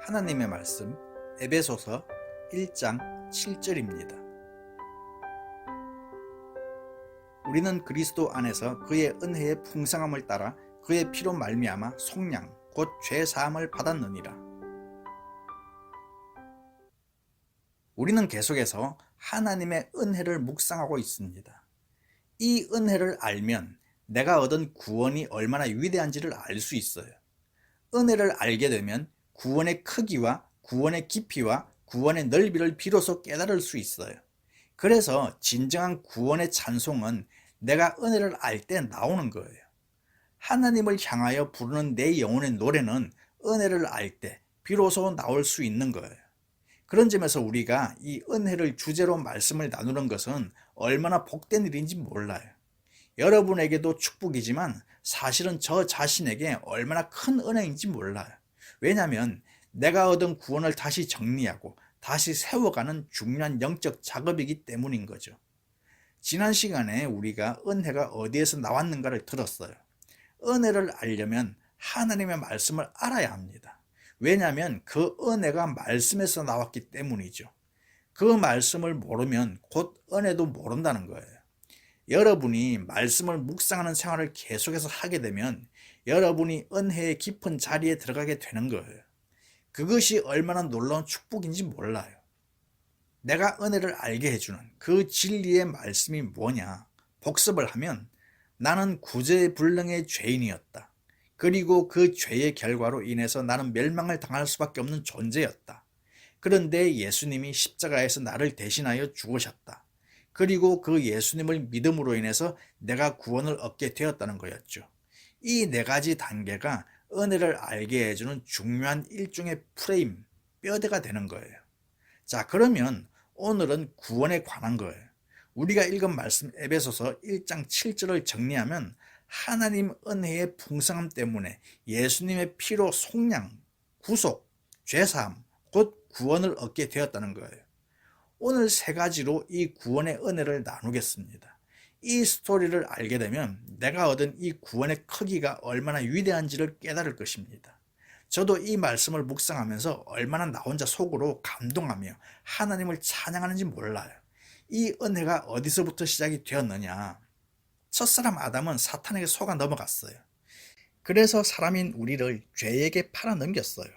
하나님의 말씀 에베소서 1장 7절입니다. 우리는 그리스도 안에서 그의 은혜의 풍성함을 따라 그의 피로 말미암아 속량 곧 죄사함을 받았느니라. 우리는 계속해서 하나님의 은혜를 묵상하고 있습니다. 이 은혜를 알면 내가 얻은 구원이 얼마나 위대한지를 알 수 있어요. 은혜를 알게 되면 구원의 크기와 구원의 깊이와 구원의 넓이를 비로소 깨달을 수 있어요. 그래서 진정한 구원의 찬송은 내가 은혜를 알 때 나오는 거예요. 하나님을 향하여 부르는 내 영혼의 노래는 은혜를 알 때 비로소 나올 수 있는 거예요. 그런 점에서 우리가 이 은혜를 주제로 말씀을 나누는 것은 얼마나 복된 일인지 몰라요. 여러분에게도 축복이지만 사실은 저 자신에게 얼마나 큰 은혜인지 몰라요. 왜냐하면 내가 얻은 구원을 다시 정리하고 다시 세워가는 중요한 영적 작업이기 때문인 거죠. 지난 시간에 우리가 은혜가 어디에서 나왔는가를 들었어요. 은혜를 알려면 하나님의 말씀을 알아야 합니다. 왜냐하면 그 은혜가 말씀에서 나왔기 때문이죠. 그 말씀을 모르면 곧 은혜도 모른다는 거예요. 여러분이 말씀을 묵상하는 생활을 계속해서 하게 되면 여러분이 은혜의 깊은 자리에 들어가게 되는 거예요. 그것이 얼마나 놀라운 축복인지 몰라요. 내가 은혜를 알게 해주는 그 진리의 말씀이 뭐냐? 복습을 하면 나는 구제불능의 죄인이었다. 그리고 그 죄의 결과로 인해서 나는 멸망을 당할 수밖에 없는 존재였다. 그런데 예수님이 십자가에서 나를 대신하여 죽으셨다. 그리고 그 예수님을 믿음으로 인해서 내가 구원을 얻게 되었다는 거였죠. 이 네 가지 단계가 은혜를 알게 해주는 중요한 일종의 프레임, 뼈대가 되는 거예요. 자, 그러면 오늘은 구원에 관한 거예요. 우리가 읽은 말씀 에베소서 1장 7절을 정리하면 하나님 은혜의 풍성함 때문에 예수님의 피로 속량, 구속, 죄사함, 곧 구원을 얻게 되었다는 거예요. 오늘 세 가지로 이 구원의 은혜를 나누겠습니다. 이 스토리를 알게 되면 내가 얻은 이 구원의 크기가 얼마나 위대한지를 깨달을 것입니다. 저도 이 말씀을 묵상하면서 얼마나 나 혼자 속으로 감동하며 하나님을 찬양하는지 몰라요. 이 은혜가 어디서부터 시작이 되었느냐? 첫사람 아담은 사탄에게 속아 넘어갔어요. 그래서 사람인 우리를 죄에게 팔아넘겼어요.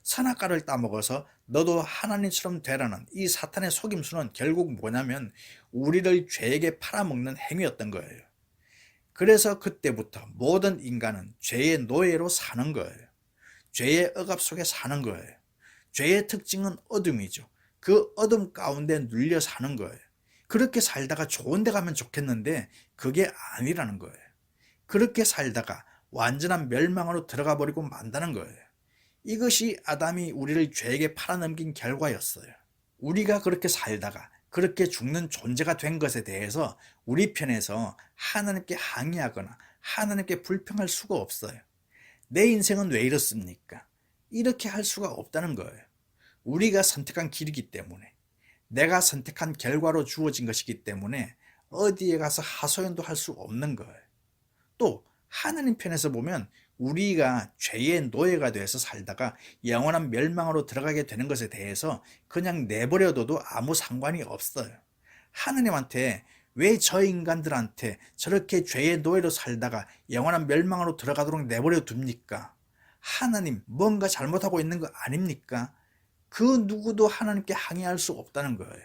선악과를 따먹어서 너도 하나님처럼 되라는 이 사탄의 속임수는 결국 뭐냐면 우리를 죄에게 팔아먹는 행위였던 거예요. 그래서 그때부터 모든 인간은 죄의 노예로 사는 거예요. 죄의 억압 속에 사는 거예요. 죄의 특징은 어둠이죠. 그 어둠 가운데 눌려 사는 거예요. 그렇게 살다가 좋은 데 가면 좋겠는데 그게 아니라는 거예요. 그렇게 살다가 완전한 멸망으로 들어가 버리고 만다는 거예요. 이것이 아담이 우리를 죄에게 팔아넘긴 결과였어요. 우리가 그렇게 살다가 그렇게 죽는 존재가 된 것에 대해서 우리 편에서 하나님께 항의하거나 하나님께 불평할 수가 없어요. 내 인생은 왜 이렇습니까? 이렇게 할 수가 없다는 거예요. 우리가 선택한 길이기 때문에, 내가 선택한 결과로 주어진 것이기 때문에 어디에 가서 하소연도 할 수 없는 거예요. 또 하나님 편에서 보면 우리가 죄의 노예가 되어서 살다가 영원한 멸망으로 들어가게 되는 것에 대해서 그냥 내버려둬도 아무 상관이 없어요. 하나님한테 왜 저 인간들한테 저렇게 죄의 노예로 살다가 영원한 멸망으로 들어가도록 내버려 둡니까? 하나님 뭔가 잘못하고 있는 거 아닙니까? 그 누구도 하나님께 항의할 수 없다는 거예요.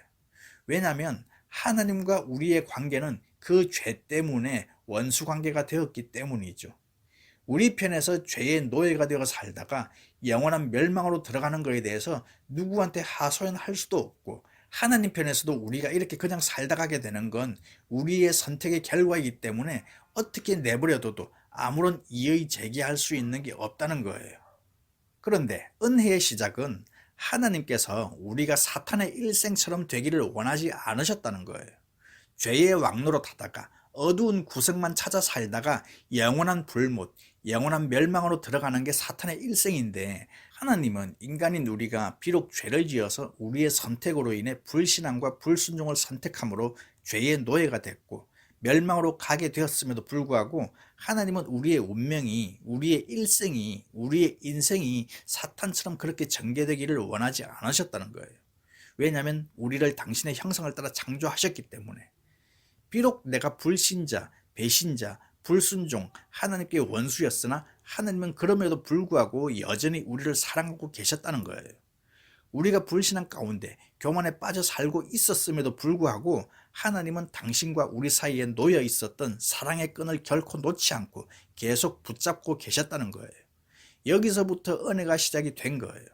왜냐하면 하나님과 우리의 관계는 그 죄 때문에 원수 관계가 되었기 때문이죠. 우리 편에서 죄의 노예가 되어 살다가 영원한 멸망으로 들어가는 것에 대해서 누구한테 하소연할 수도 없고, 하나님 편에서도 우리가 이렇게 그냥 살다 가게 되는 건 우리의 선택의 결과이기 때문에 어떻게 내버려둬도 아무런 이의 제기할 수 있는 게 없다는 거예요. 그런데 은혜의 시작은 하나님께서 우리가 사탄의 일생처럼 되기를 원하지 않으셨다는 거예요. 죄의 왕노로 타다가 어두운 구석만 찾아 살다가 영원한 불못, 영원한 멸망으로 들어가는 게 사탄의 일생인데, 하나님은 인간인 우리가 비록 죄를 지어서 우리의 선택으로 인해 불신앙과 불순종을 선택함으로 죄의 노예가 됐고 멸망으로 가게 되었음에도 불구하고 하나님은 우리의 운명이, 우리의 일생이, 우리의 인생이 사탄처럼 그렇게 전개되기를 원하지 않으셨다는 거예요. 왜냐하면 우리를 당신의 형상을 따라 창조하셨기 때문에. 비록 내가 불신자, 배신자, 불순종, 하나님께 원수였으나 하나님은 그럼에도 불구하고 여전히 우리를 사랑하고 계셨다는 거예요. 우리가 불신앙 가운데 교만에 빠져 살고 있었음에도 불구하고 하나님은 당신과 우리 사이에 놓여 있었던 사랑의 끈을 결코 놓지 않고 계속 붙잡고 계셨다는 거예요. 여기서부터 은혜가 시작이 된 거예요.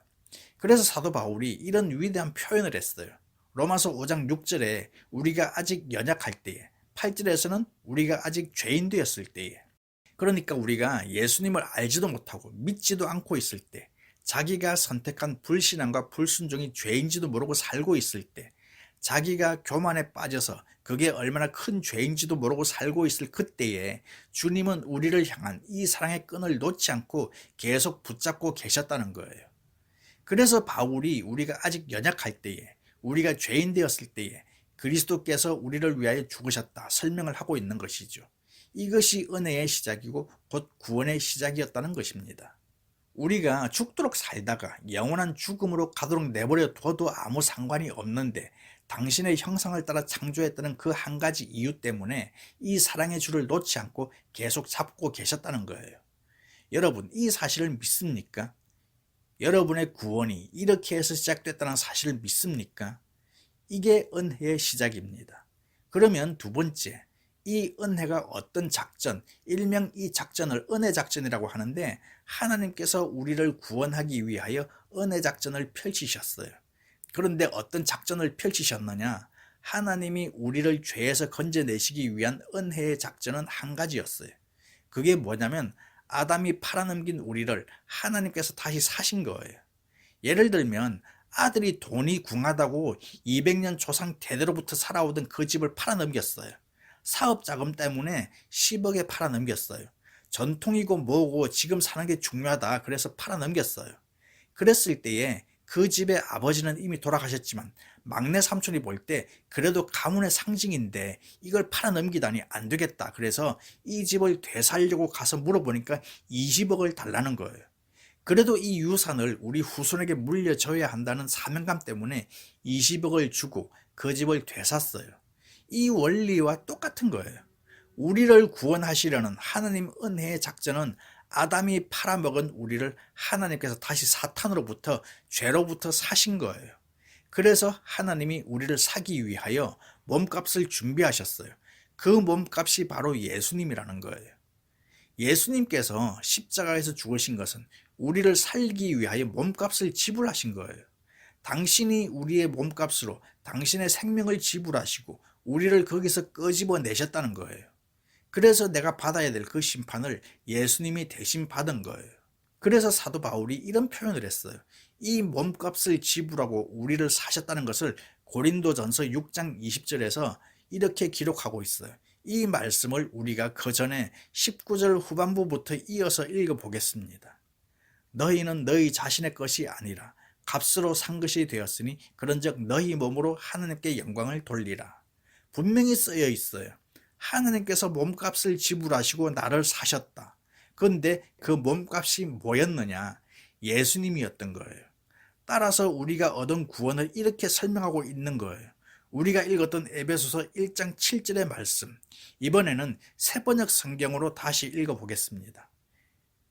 그래서 사도 바울이 이런 위대한 표현을 했어요. 로마서 5장 6절에 우리가 아직 연약할 때에, 8절에서는 우리가 아직 죄인 되었을 때에, 그러니까 우리가 예수님을 알지도 못하고 믿지도 않고 있을 때, 자기가 선택한 불신앙과 불순종이 죄인지도 모르고 살고 있을 때, 자기가 교만에 빠져서 그게 얼마나 큰 죄인지도 모르고 살고 있을 그때에 주님은 우리를 향한 이 사랑의 끈을 놓지 않고 계속 붙잡고 계셨다는 거예요. 그래서 바울이 우리가 아직 연약할 때에, 우리가 죄인 되었을 때에 그리스도께서 우리를 위하여 죽으셨다 설명을 하고 있는 것이죠. 이것이 은혜의 시작이고 곧 구원의 시작이었다는 것입니다. 우리가 죽도록 살다가 영원한 죽음으로 가도록 내버려 둬도 아무 상관이 없는데 당신의 형상을 따라 창조했다는 그 한 가지 이유 때문에 이 사랑의 줄을 놓지 않고 계속 잡고 계셨다는 거예요. 여러분, 이 사실을 믿습니까? 여러분의 구원이 이렇게 해서 시작됐다는 사실을 믿습니까? 이게 은혜의 시작입니다. 그러면 두 번째, 이 은혜가 어떤 작전, 일명 이 작전을 은혜 작전이라고 하는데 하나님께서 우리를 구원하기 위하여 은혜 작전을 펼치셨어요. 그런데 어떤 작전을 펼치셨느냐? 하나님이 우리를 죄에서 건져내시기 위한 은혜의 작전은 한 가지였어요. 그게 뭐냐면 아담이 팔아넘긴 우리를 하나님께서 다시 사신 거예요. 예를 들면 아들이 돈이 궁하다고 200년 조상 대대로부터 살아오던 그 집을 팔아넘겼어요. 사업 자금 때문에 10억에 팔아넘겼어요. 전통이고 뭐고 지금 사는 게 중요하다 그래서 팔아넘겼어요. 그랬을 때에 그 집의 아버지는 이미 돌아가셨지만 막내 삼촌이 볼 때 그래도 가문의 상징인데 이걸 팔아넘기다니 안 되겠다. 그래서 이 집을 되살려고 가서 물어보니까 20억을 달라는 거예요. 그래도 이 유산을 우리 후손에게 물려줘야 한다는 사명감 때문에 20억을 주고 그 집을 되샀어요. 이 원리와 똑같은 거예요. 우리를 구원하시려는 하나님 은혜의 작전은 아담이 팔아먹은 우리를 하나님께서 다시 사탄으로부터 죄로부터 사신 거예요. 그래서 하나님이 우리를 사기 위하여 몸값을 준비하셨어요. 그 몸값이 바로 예수님이라는 거예요. 예수님께서 십자가에서 죽으신 것은 우리를 살기 위하여 몸값을 지불하신 거예요. 당신이 우리의 몸값으로 당신의 생명을 지불하시고 우리를 거기서 끄집어내셨다는 거예요. 그래서 내가 받아야 될 그 심판을 예수님이 대신 받은 거예요. 그래서 사도 바울이 이런 표현을 했어요. 이 몸값을 지불하고 우리를 사셨다는 것을 고린도전서 6장 20절에서 이렇게 기록하고 있어요. 이 말씀을 우리가 그 전에 19절 후반부부터 이어서 읽어보겠습니다. 너희는 너희 자신의 것이 아니라 값으로 산 것이 되었으니 그런즉 너희 몸으로 하나님께 영광을 돌리라. 분명히 쓰여 있어요. 하나님께서 몸값을 지불하시고 나를 사셨다. 그런데 그 몸값이 뭐였느냐? 예수님이었던 거예요. 따라서 우리가 얻은 구원을 이렇게 설명하고 있는 거예요. 우리가 읽었던 에베소서 1장 7절의 말씀, 이번에는 새번역 성경으로 다시 읽어보겠습니다.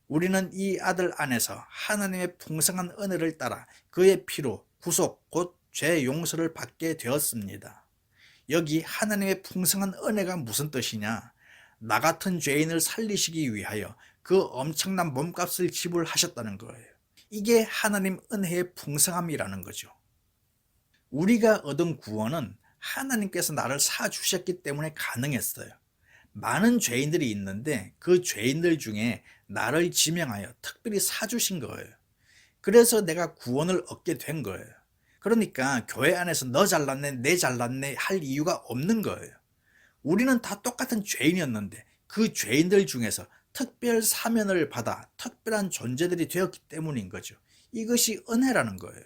우리는 이 아들 안에서 하나님의 풍성한 은혜를 따라 그의 피로 구속 곧 죄 용서를 받게 되었습니다. 여기 하나님의 풍성한 은혜가 무슨 뜻이냐? 나 같은 죄인을 살리시기 위하여 그 엄청난 몸값을 지불하셨다는 거예요. 이게 하나님 은혜의 풍성함이라는 거죠. 우리가 얻은 구원은 하나님께서 나를 사주셨기 때문에 가능했어요. 많은 죄인들이 있는데 그 죄인들 중에 나를 지명하여 특별히 사주신 거예요. 그래서 내가 구원을 얻게 된 거예요. 그러니까 교회 안에서 너 잘났네, 내 잘났네 할 이유가 없는 거예요. 우리는 다 똑같은 죄인이었는데 그 죄인들 중에서 특별 사면을 받아 특별한 존재들이 되었기 때문인 거죠. 이것이 은혜라는 거예요.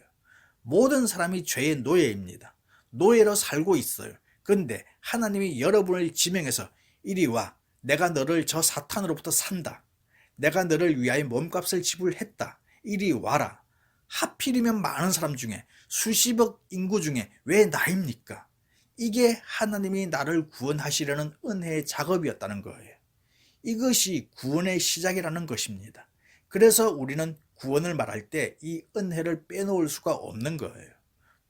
모든 사람이 죄의 노예입니다. 노예로 살고 있어요. 그런데 하나님이 여러분을 지명해서 이리 와. 내가 너를 저 사탄으로부터 산다. 내가 너를 위하여 몸값을 지불했다. 이리 와라. 하필이면 많은 사람 중에 수십억 인구 중에 왜 나입니까? 이게 하나님이 나를 구원하시려는 은혜의 작업이었다는 거예요. 이것이 구원의 시작이라는 것입니다. 그래서 우리는 구원을 말할 때 이 은혜를 빼놓을 수가 없는 거예요.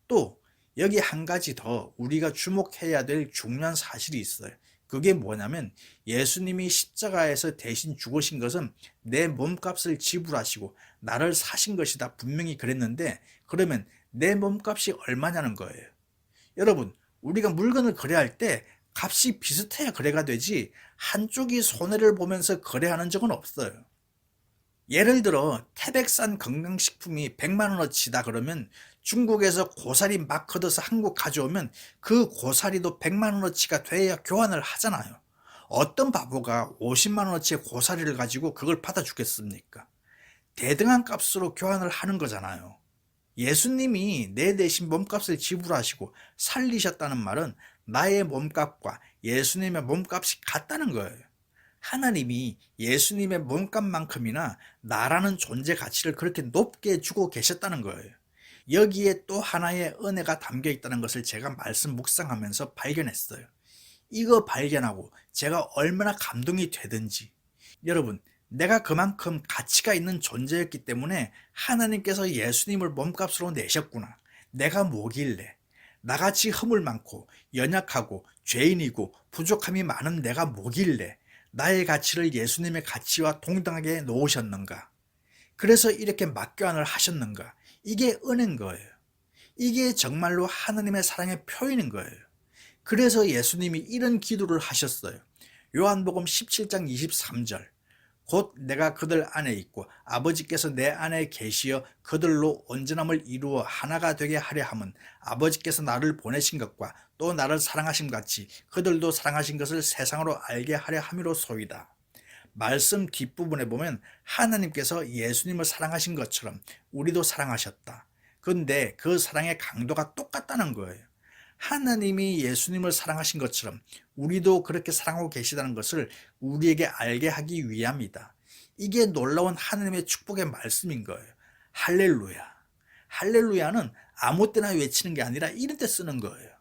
또 여기 한 가지 더 우리가 주목해야 될 중요한 사실이 있어요. 그게 뭐냐면 예수님이 십자가에서 대신 죽으신 것은 내 몸값을 지불하시고 나를 사신 것이다. 분명히 그랬는데 그러면 내 몸값이 얼마냐는 거예요. 여러분, 우리가 물건을 거래할 때 값이 비슷해야 거래가 되지 한쪽이 손해를 보면서 거래하는 적은 없어요. 예를 들어 태백산 건강식품이 100만 원어치다 그러면 중국에서 고사리 막 걷어서 한국 가져오면 그 고사리도 100만 원어치가 돼야 교환을 하잖아요. 어떤 바보가 50만 원어치의 고사리를 가지고 그걸 받아주겠습니까? 대등한 값으로 교환을 하는 거잖아요. 예수님이 내 대신 몸값을 지불하시고 살리셨다는 말은 나의 몸값과 예수님의 몸값이 같다는 거예요. 하나님이 예수님의 몸값만큼이나 나라는 존재 가치를 그렇게 높게 주고 계셨다는 거예요. 여기에 또 하나의 은혜가 담겨 있다는 것을 제가 말씀 묵상하면서 발견했어요. 이거 발견하고 제가 얼마나 감동이 되든지. 여러분, 내가 그만큼 가치가 있는 존재였기 때문에 하나님께서 예수님을 몸값으로 내셨구나. 내가 뭐길래? 나같이 허물 많고 연약하고 죄인이고 부족함이 많은 내가 뭐길래 나의 가치를 예수님의 가치와 동등하게 놓으셨는가? 그래서 이렇게 맞교환을 하셨는가? 이게 은혜인 거예요. 이게 정말로 하나님의 사랑의 표현인 거예요. 그래서 예수님이 이런 기도를 하셨어요. 요한복음 17장 23절. 곧 내가 그들 안에 있고 아버지께서 내 안에 계시어 그들로 온전함을 이루어 하나가 되게 하려 함은 아버지께서 나를 보내신 것과 또 나를 사랑하신 같이 그들도 사랑하신 것을 세상으로 알게 하려 함이로소이다. 말씀 뒷부분에 보면 하나님께서 예수님을 사랑하신 것처럼 우리도 사랑하셨다. 그런데 그 사랑의 강도가 똑같다는 거예요. 하나님이 예수님을 사랑하신 것처럼 우리도 그렇게 사랑하고 계시다는 것을 우리에게 알게 하기 위함이다. 이게 놀라운 하나님의 축복의 말씀인 거예요. 할렐루야. 할렐루야는 아무 때나 외치는 게 아니라 이럴 때 쓰는 거예요.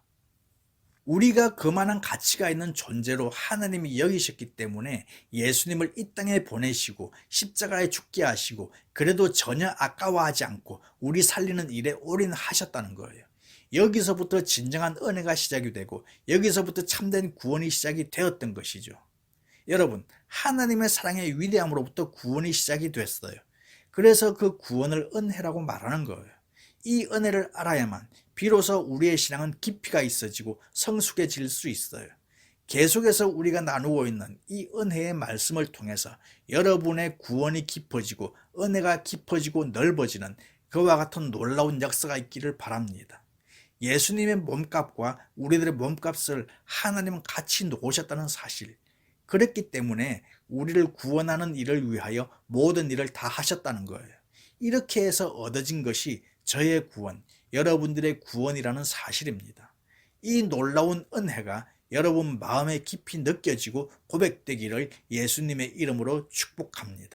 우리가 그만한 가치가 있는 존재로 하나님이 여기셨기 때문에 예수님을 이 땅에 보내시고 십자가에 죽게 하시고 그래도 전혀 아까워하지 않고 우리 살리는 일에 올인하셨다는 거예요. 여기서부터 진정한 은혜가 시작이 되고 여기서부터 참된 구원이 시작이 되었던 것이죠. 여러분, 하나님의 사랑의 위대함으로부터 구원이 시작이 됐어요. 그래서 그 구원을 은혜라고 말하는 거예요. 이 은혜를 알아야만 비로소 우리의 신앙은 깊이가 있어지고 성숙해질 수 있어요. 계속해서 우리가 나누고 있는 이 은혜의 말씀을 통해서 여러분의 구원이 깊어지고 은혜가 깊어지고 넓어지는 그와 같은 놀라운 역사가 있기를 바랍니다. 예수님의 몸값과 우리들의 몸값을 하나님은 같이 놓으셨다는 사실. 그랬기 때문에 우리를 구원하는 일을 위하여 모든 일을 다 하셨다는 거예요. 이렇게 해서 얻어진 것이 저의 구원, 여러분들의 구원이라는 사실입니다. 이 놀라운 은혜가 여러분 마음에 깊이 느껴지고 고백되기를 예수님의 이름으로 축복합니다.